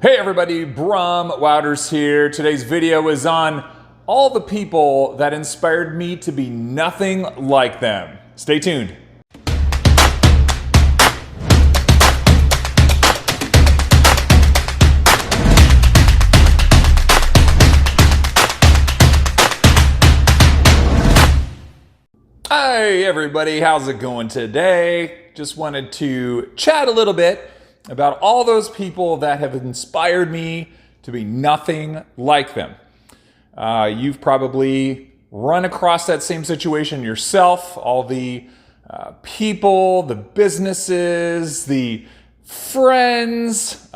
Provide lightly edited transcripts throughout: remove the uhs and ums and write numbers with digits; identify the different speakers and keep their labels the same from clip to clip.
Speaker 1: Hey everybody, Bram Wouters here. Today's video is on all the people that inspired me to be nothing like them. Stay tuned. Hey everybody, how's it going today? Just wanted to chat a little bit about all those people that have inspired me to be nothing like them. You've probably run across that same situation yourself. All the people, the businesses, the friends,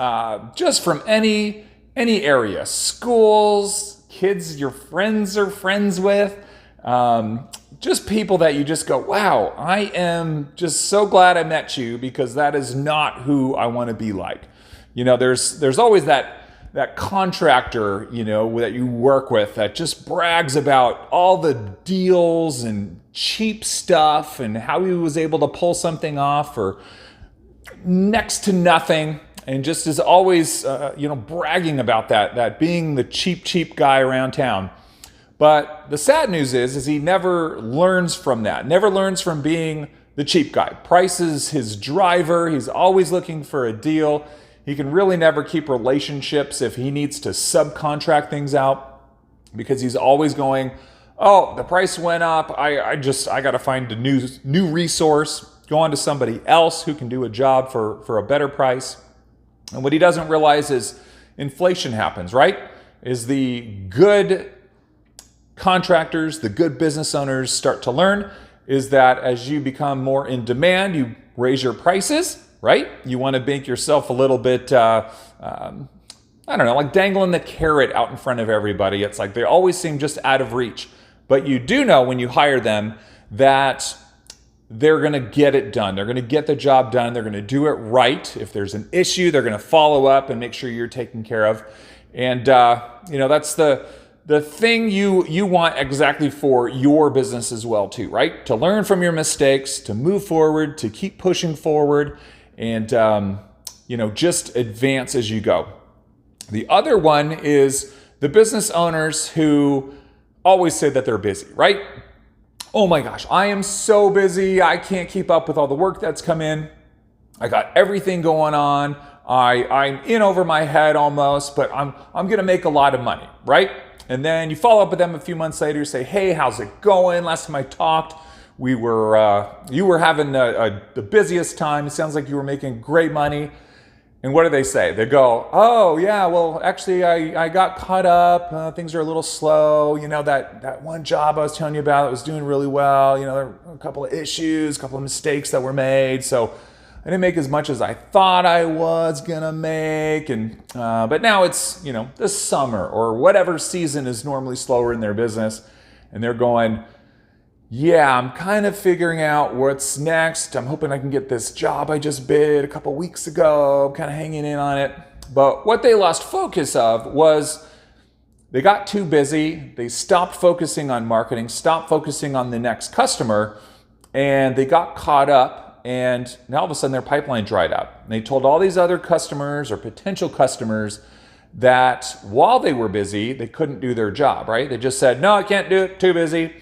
Speaker 1: just from any area, schools, kids your friends are friends with, just people that you just go, wow, I am just so glad I met you, because that is not who I want to be like. You know, there's always that contractor, you know, that you work with that just brags about all the deals and cheap stuff and how he was able to pull something off for next to nothing, and just is always, bragging about that being the cheap guy around town. But the sad news is he never learns from that, never learns from being the cheap guy. Price is his driver. He's always looking for a deal. He can really never keep relationships if he needs to subcontract things out, because he's always going, oh, the price went up. I got to find a new resource, go on to somebody else who can do a job for a better price. And what he doesn't realize is inflation happens, right? Is the good contractors, the good business owners start to learn is that as you become more in demand, you raise your prices, right? You want to make yourself a little bit, like dangling the carrot out in front of everybody. It's like they always seem just out of reach. But you do know when you hire them that they're going to get it done. They're going to get the job done. They're going to do it right. If there's an issue, they're going to follow up and make sure you're taken care of. And, that's the thing you want exactly for your business as well too, right? To learn from your mistakes, to move forward, to keep pushing forward, and just advance as you go. The other one is the business owners who always say that they're busy, right? Oh my gosh, I am so busy. I can't keep up with all the work that's come in. I got everything going on. I'm in over my head almost, but I'm going to make a lot of money, right? And then you follow up with them a few months later, you say, hey, how's it going? Last time I talked, you were having the busiest time. It sounds like you were making great money. And what do they say? They go, oh yeah, well, actually I got caught up. Things are a little slow. You know, that one job I was telling you about that was doing really well. You know, there were a couple of issues, a couple of mistakes that were made. So I didn't make as much as I thought I was gonna make, but now it's the summer or whatever season is normally slower in their business, and they're going, yeah, I'm kind of figuring out what's next. I'm hoping I can get this job I just bid a couple weeks ago. I'm kind of hanging in on it. But what they lost focus of was they got too busy. They stopped focusing on marketing, stopped focusing on the next customer, and they got caught up. And now all of a sudden their pipeline dried up. And they told all these other customers or potential customers that while they were busy, they couldn't do their job, right? They just said, no, I can't do it, too busy.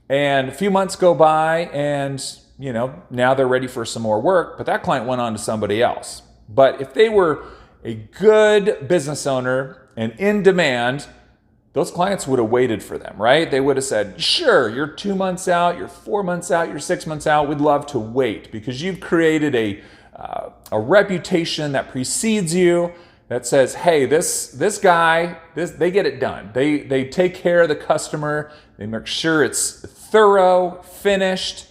Speaker 1: And a few months go by and, now they're ready for some more work, but that client went on to somebody else. But if they were a good business owner and in demand, those clients would have waited for them, right? They would have said, sure, you're 2 months out, you're 4 months out, you're 6 months out. We'd love to wait, because you've created a reputation that precedes you that says, hey, this guy, they get it done. They take care of the customer. They make sure it's thorough, finished.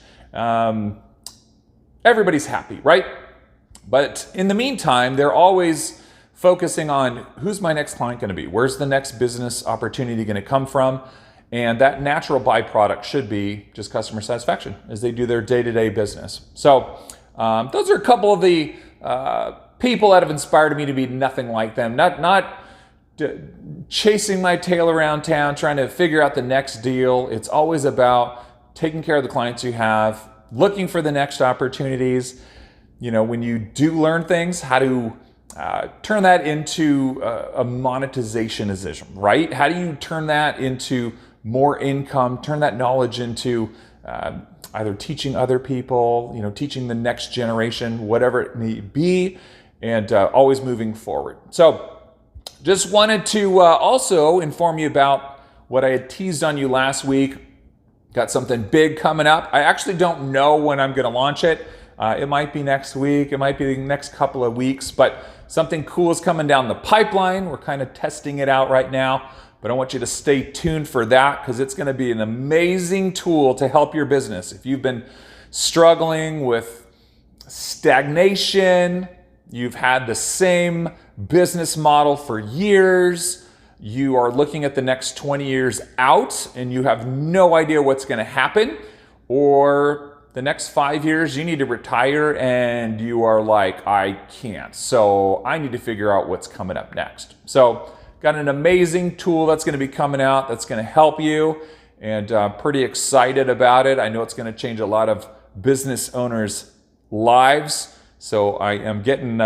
Speaker 1: Everybody's happy, right? But in the meantime, they're always focusing on who's my next client going to be? Where's the next business opportunity going to come from? And that natural byproduct should be just customer satisfaction as they do their day-to-day business. So those are a couple of the people that have inspired me to be nothing like them. Not chasing my tail around town, trying to figure out the next deal. It's always about taking care of the clients you have, looking for the next opportunities. When you do learn things, how to turn that into a monetization decision, right? How do you turn that into more income, turn that knowledge into either teaching other people, teaching the next generation, whatever it may be, and always moving forward. So just wanted to also inform you about what I had teased on you last week. Got something big coming up. I actually don't know when I'm going to launch it. It might be next week. It might be the next couple of weeks, but something cool is coming down the pipeline. We're kind of testing it out right now, but I want you to stay tuned for that because it's going to be an amazing tool to help your business. If you've been struggling with stagnation, you've had the same business model for years, you are looking at the next 20 years out and you have no idea what's going to happen, or the next 5 years you need to retire and you are like, I can't. So I need to figure out what's coming up next. So got an amazing tool that's going to be coming out that's going to help you, and pretty excited about it. I know it's going to change a lot of business owners' lives. So I am getting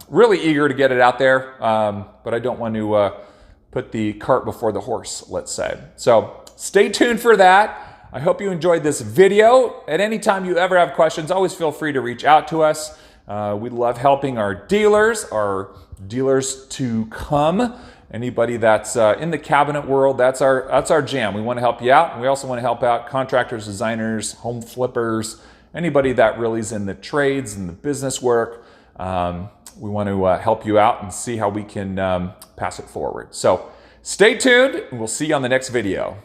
Speaker 1: really eager to get it out there, but I don't want to put the cart before the horse, let's say. So stay tuned for that. I hope you enjoyed this video. At any time you ever have questions, always feel free to reach out to us. We love helping our dealers to come. Anybody that's in the cabinet world, that's our jam. We want to help you out. And we also want to help out contractors, designers, home flippers, anybody that really is in the trades and the business work. We want to help you out and see how we can pass it forward. So stay tuned, and we'll see you on the next video.